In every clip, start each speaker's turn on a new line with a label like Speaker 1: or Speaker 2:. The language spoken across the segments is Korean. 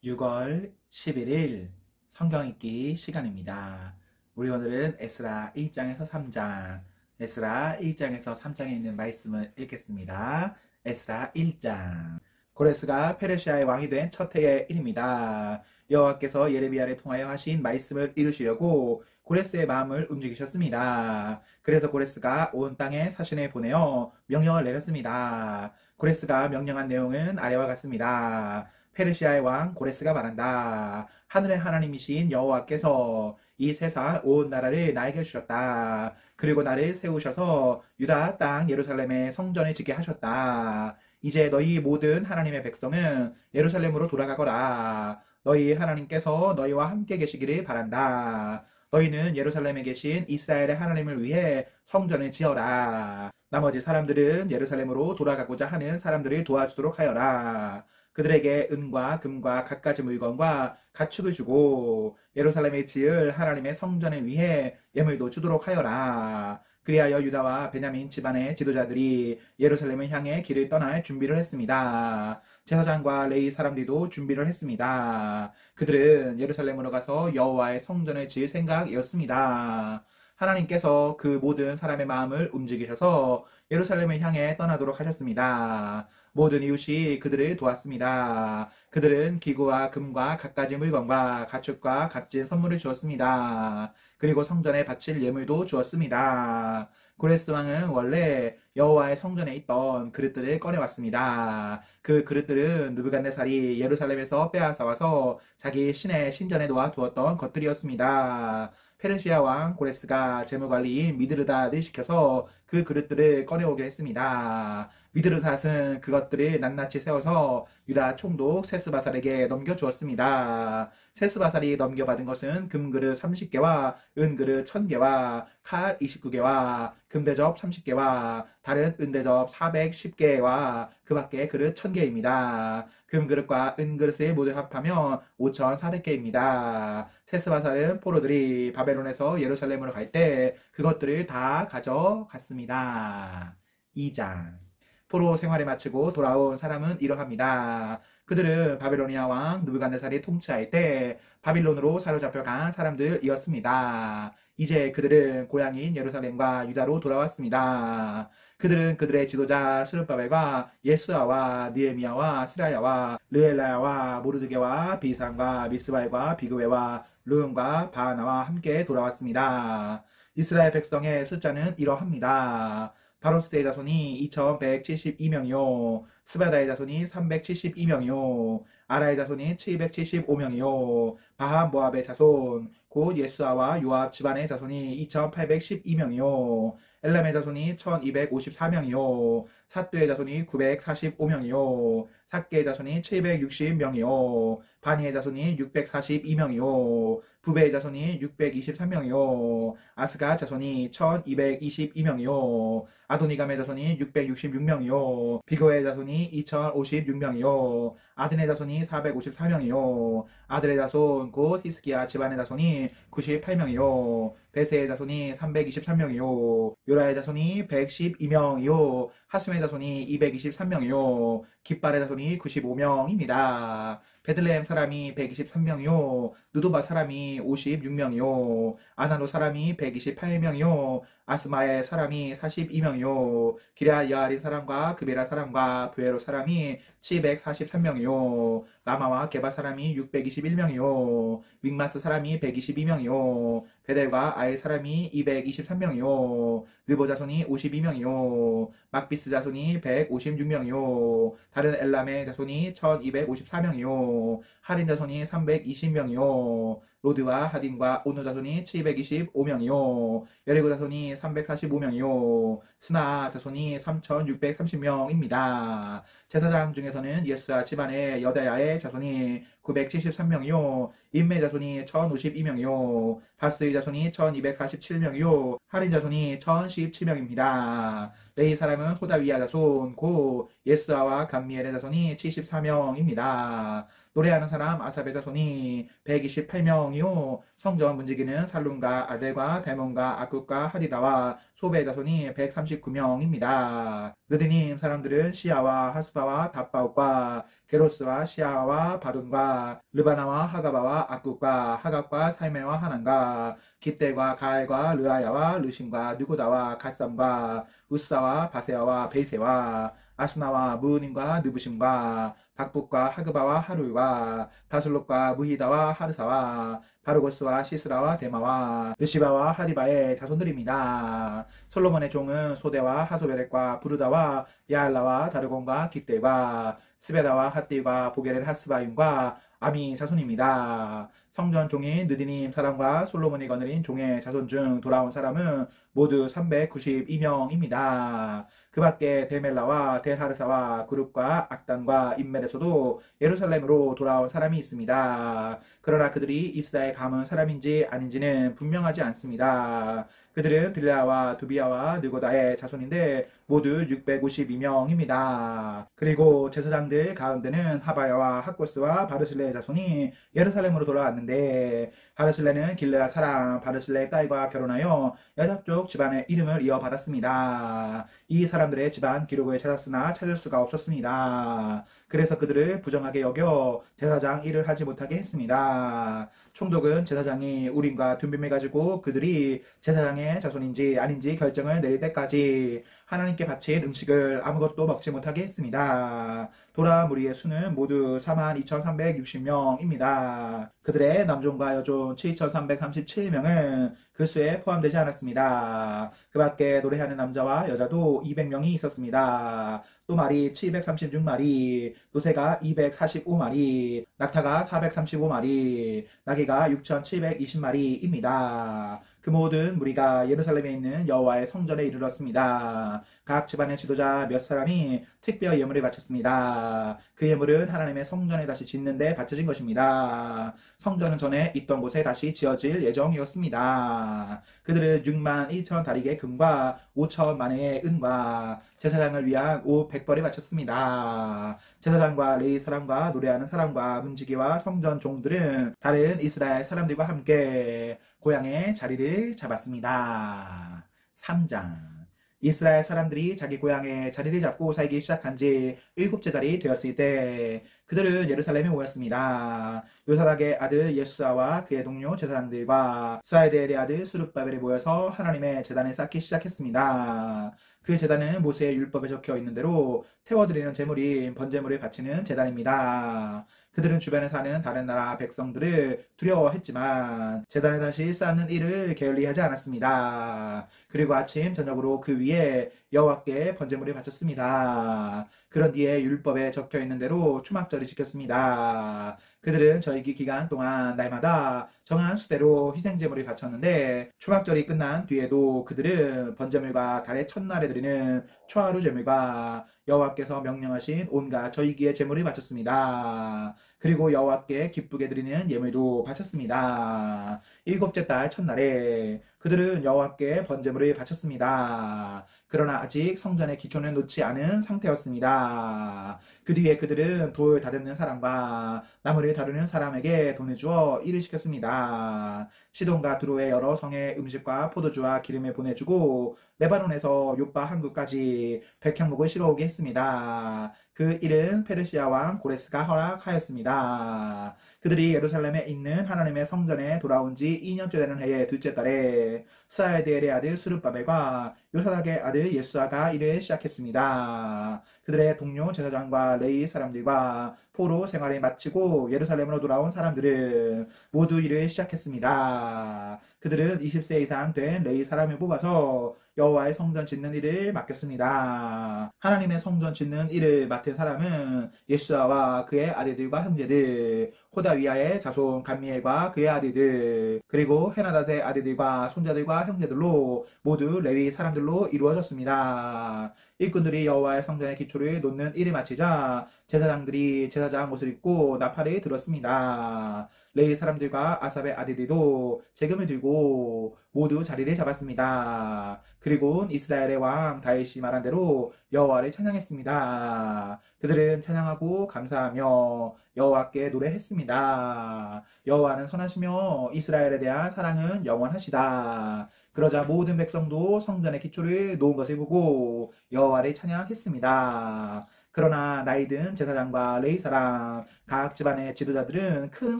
Speaker 1: 6월 11일 성경 읽기 시간입니다. 우리 오늘은 에스라 1장에서 3장, 에스라 1장에서 3장에 있는 말씀을 읽겠습니다. 에스라 1장. 고레스가 페르시아의 왕이 된 첫 해의 일입니다. 여호와께서 예레미야를 통하여 하신 말씀을 이루시려고 고레스의 마음을 움직이셨습니다. 그래서 고레스가 온 땅에 사신을 보내어 명령을 내렸습니다. 고레스가 명령한 내용은 아래와 같습니다. 페르시아의 왕 고레스가 말한다. 하늘의 하나님이신 여호와께서 이 세상 온 나라를 나에게 주셨다. 그리고 나를 세우셔서 유다 땅 예루살렘에 성전을 짓게 하셨다. 이제 너희 모든 하나님의 백성은 예루살렘으로 돌아가거라. 너희 하나님께서 너희와 함께 계시기를 바란다. 너희는 예루살렘에 계신 이스라엘의 하나님을 위해 성전을 지어라. 나머지 사람들은 예루살렘으로 돌아가고자 하는 사람들을 도와주도록 하여라. 그들에게 은과 금과 갖가지 물건과 가축을 주고 예루살렘에 지을 하나님의 성전을 위해 예물도 주도록 하여라. 그리하여 유다와 베냐민 집안의 지도자들이 예루살렘을 향해 길을 떠날 준비를 했습니다. 제사장과 레위 사람들도 준비를 했습니다. 그들은 예루살렘으로 가서 여호와의 성전을 지을 생각이었습니다. 하나님께서 그 모든 사람의 마음을 움직이셔서 예루살렘을 향해 떠나도록 하셨습니다. 모든 이웃이 그들을 도왔습니다. 그들은 기구와 금과 갖가지 물건과 가축과 값진 선물을 주었습니다. 그리고 성전에 바칠 예물도 주었습니다. 고레스 왕은 원래 여호와의 성전에 있던 그릇들을 꺼내왔습니다. 그 그릇들은 느부갓네살이 예루살렘에서 빼앗아와서 자기 신의 신전에 놓아 두었던 것들이었습니다. 페르시아 왕 고레스가 재무관리인 미드르닷을 시켜서 그 그릇들을 꺼내오게 했습니다. 미드르닷은 그것들을 낱낱이 세워서 유다 총독 세스바살에게 넘겨주었습니다. 세스바살이 넘겨받은 것은 금그릇 30개와 은그릇 1000개와 칼 29개와 금대접 30개와 다른 은대접 410개와 그 밖에 그릇 1000개입니다. 금그릇과 은그릇을 모두 합하면 5400개입니다. 세스바살은 포로들이 바벨론에서 예루살렘으로 갈 때 그것들을 다 가져갔습니다. 2장. 포로 생활을 마치고 돌아온 사람은 이러합니다. 그들은 바빌로니아 왕 느부갓네살이 통치할 때 바빌론으로 사로잡혀간 사람들이었습니다. 이제 그들은 고향인 예루살렘과 유다로 돌아왔습니다. 그들은 그들의 지도자 스룹바벨과 예스아와 느헤미야와 스라야와 르엘라야와 모르드게와 비산과 미스바엘과 비그웨와 르음과 바하나와 함께 돌아왔습니다. 이스라엘 백성의 숫자는 이러합니다. 바로스의 자손이 2172명이요 스바다의 자손이 372명이요 아라의 자손이 775명이요 바한 모압의 자손 곧 예수아와 요압 집안의 자손이 2812명이요 엘람의 자손이 1254명이요 삿두의 자손이 945명이요 삭게의 자손이 760명이요 바니의 자손이 642명이요 부베의 자손이 623명이요 아스가 자손이 1222명이요 아도니감의 자손이 666명이요 비고의 자손이 2056명이요 아드네 자손이 454명이요 아들의 자손 곧 히스기야 집안의 자손이 98명이요 베세의 자손이 323명이요 요라의 자손이 112명이요 하숨의 자손이 223명이요 깃발의 자손이 95명입니다. 베들레헴 사람이 123명이요 느도바 사람이 56명이요 아나노 사람이 128명이요 아스마의 사람이 42명이요 기랴 여아린 사람과 그베라 사람과 부에로 사람이 743명이요 라마와 게바 사람이 621명이요 믹마스 사람이 122명이요 베델과 아엘 사람이 223명이요 느보 자손이 52명이요 막비스 자손이 156명이요 다른 엘람의 자손이 1254명이요 하린 자손이 320명이요 로드와 하딘과 오노 자손이 725명이요 여리고 자손이 345명이요 스나 자손이 3630명입니다. 제사장 중에서는 예수아 집안의 여다야의 자손이 973명이요 인메 자손이 1052명이요 바스의 자손이 1247명이요 하린 자손이 1017명입니다. 레이 사람은 호다위아 자손 고 예스아와 감미엘의 자손이 74명입니다. 노래하는 사람 아삽의 자손이 128명이요. 성전 문지기는 살룸과 아델과 데몬과 아굽과 하디다와 소베의 자손이 139명입니다. 느디님 사람들은 시아와 하수바와 답바웃과 게로스와 시아와 바둔과 르바나와 하가바와 아굽과 하갑과 살메와 하난과 깃델과 가알과 르아야와 르신과 느고다와 갓삼과 우사와 바세아와 베이세와 아스나와 무은임과 느부심과 박북과 하그바와 하룰과 바술록과 무히다와 하르사와 바르고스와 시스라와 데마와 르시바와 하리바의 자손들입니다. 솔로몬의 종은 소대와 하소베렉과 부르다와 야알라와 다르곤과 깃델과 스베다와 핫딜과 보게렐 하스바임과 아미 자손입니다. 성전 종인 느디님 사람과 솔로몬이 거느린 종의 자손 중 돌아온 사람은 모두 392명입니다. 그 밖에 데멜라와 데하르사와 그룹과 악단과 인멜에서도 예루살렘으로 돌아온 사람이 있습니다. 그러나 그들이 이스라엘 가문 사람인지 아닌지는 분명하지 않습니다. 그들은 들레아와 두비아와 느고다의 자손인데 모두 652명입니다. 그리고 제사장들 가운데는 하바야와 학고스와 바르실레의 자손이 예루살렘으로 돌아왔는데 바르실레는 길르앗 사람 바르실레의 딸과 결혼하여 여자쪽 집안의 이름을 이어받았습니다. 이 사람들의 집안 기록을 찾았으나 찾을 수가 없었습니다. 그래서 그들을 부정하게 여겨 제사장 일을 하지 못하게 했습니다. 총독은 제사장이 우림과 둠빔을 가지고 그들이 제사장의 자손인지 아닌지 결정을 내릴 때까지 하나님께 바친 음식을 아무것도 먹지 못하게 했습니다. 돌아온 무리의 수는 모두 42,360명입니다. 그들의 남종과 여종 7,337명은 그 수에 포함되지 않았습니다. 그 밖에 노래하는 남자와 여자도 200명이 있었습니다. 또 말이 736마리, 노새가 245마리, 낙타가 435마리, 나귀가 6,720마리입니다. 그 모든 무리가 예루살렘에 있는 여호와의 성전에 이르렀습니다. 각 집안의 지도자 몇 사람이 특별 예물을 바쳤습니다. 그 예물은 하나님의 성전에 다시 짓는 데 바쳐진 것입니다. 성전은 전에 있던 곳에 다시 지어질 예정이었습니다. 그들은 6만 1천 다리개 금과 5천 만회의 은과 제사장을 위한 옷 100벌을 바쳤습니다. 제사장과 레위 사람과 노래하는 사람과 문지기와 성전 종들은 다른 이스라엘 사람들과 함께 고향의 자리를 잡았습니다. 3장 이스라엘 사람들이 자기 고향에 자리를 잡고 살기 시작한 지 7째 달이 되었을 때 그들은 예루살렘에 모였습니다. 요사닥의 아들 예수아와 그의 동료 제사장들과 스알디엘의 아들 수룹바벨이 모여서 하나님의 제단을 쌓기 시작했습니다. 그 제단은 모세의 율법에 적혀 있는 대로 태워드리는 제물인 번제물을 바치는 제단입니다. 그들은 주변에 사는 다른 나라 백성들을 두려워했지만 제단을 다시 쌓는 일을 게을리하지 않았습니다. 그리고 아침 저녁으로 그 위에 여호와께 번제물을 바쳤습니다. 그런 뒤에 율법에 적혀 있는 대로 초막절을 지켰습니다. 그들은 절기 기간 동안 날마다 정한 수대로 희생제물을 바쳤는데 초막절이 끝난 뒤에도 그들은 번제물과 달의 첫날에 드리는 초하루 제물과 여호와께서 명령하신 온갖 절기의 제물을 바쳤습니다. 그리고 여호와께 기쁘게 드리는 예물도 바쳤습니다. 7째 달 첫날에 그들은 여호와께 번제물을 바쳤습니다. 그러나 아직 성전의 기초는 놓지 않은 상태였습니다. 그 뒤에 그들은 돌 다듬는 사람과 나무를 다루는 사람에게 돈을 주어 일을 시켰습니다. 시돈과 두로의 여러 성에 음식과 포도주와 기름을 보내주고 레바논에서 요파 항구까지 백향목을 실어오게 했습니다. 그 일은 페르시아 왕 고레스가 허락하였습니다. 그들이 예루살렘에 있는 하나님의 성전에 돌아온 지 2년째 되는 해의 둘째 달에 스알디엘의 아들 수룹바벨과 요사닥의 아들 예수아가 일을 시작했습니다. 그들의 동료 제사장과 레위 사람들과 포로 생활을 마치고 예루살렘으로 돌아온 사람들은 모두 일을 시작했습니다. 그들은 20세 이상 된 레위 사람을 뽑아서 여호와의 성전 짓는 일을 맡겼습니다. 하나님의 성전 짓는 일을 맡은 사람은 예수아와 그의 아들들과 형제들, 호다위아의 자손 감미엘과 그의 아들들, 그리고 헤나닷의 아들들과 손자들과 형제들로 모두 레위 사람들로 이루어졌습니다. 일꾼들이 여호와의 성전의 기초를 놓는 일을 마치자 제사장들이 제사장 옷을 입고 나팔을 들었습니다. 레위 사람들과 아삽의 아들들도 재금을 들고 모두 자리를 잡았습니다. 그리고 이스라엘의 왕 다윗이 말한 대로 여호와를 찬양했습니다. 그들은 찬양하고 감사하며 여호와께 노래했습니다. 여호와는 선하시며 이스라엘에 대한 사랑은 영원하시다. 그러자 모든 백성도 성전의 기초를 놓은 것을 보고 여호와를 찬양했습니다. 그러나 나이든 제사장과 레위 사람 각 집안의 지도자들은 큰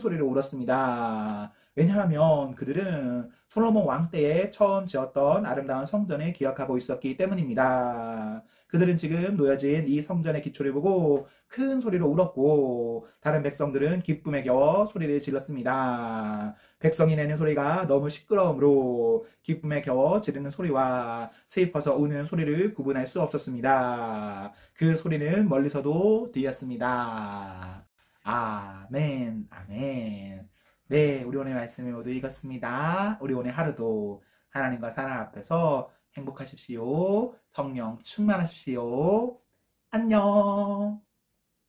Speaker 1: 소리로 울었습니다. 왜냐하면 그들은 솔로몬 왕 때에 처음 지었던 아름다운 성전을 기억하고 있었기 때문입니다. 그들은 지금 놓여진 이 성전의 기초를 보고 큰 소리로 울었고 다른 백성들은 기쁨에 겨워 소리를 질렀습니다. 백성이 내는 소리가 너무 시끄러우므로 기쁨에 겨워 지르는 소리와 슬퍼서 우는 소리를 구분할 수 없었습니다. 그 소리는 멀리서도 들렸습니다. 아멘, 아멘. 네, 우리 오늘 말씀을 모두 읽었습니다. 우리 오늘 하루도 하나님과 사랑 앞에서 행복하십시오. 성령 충만하십시오. 안녕.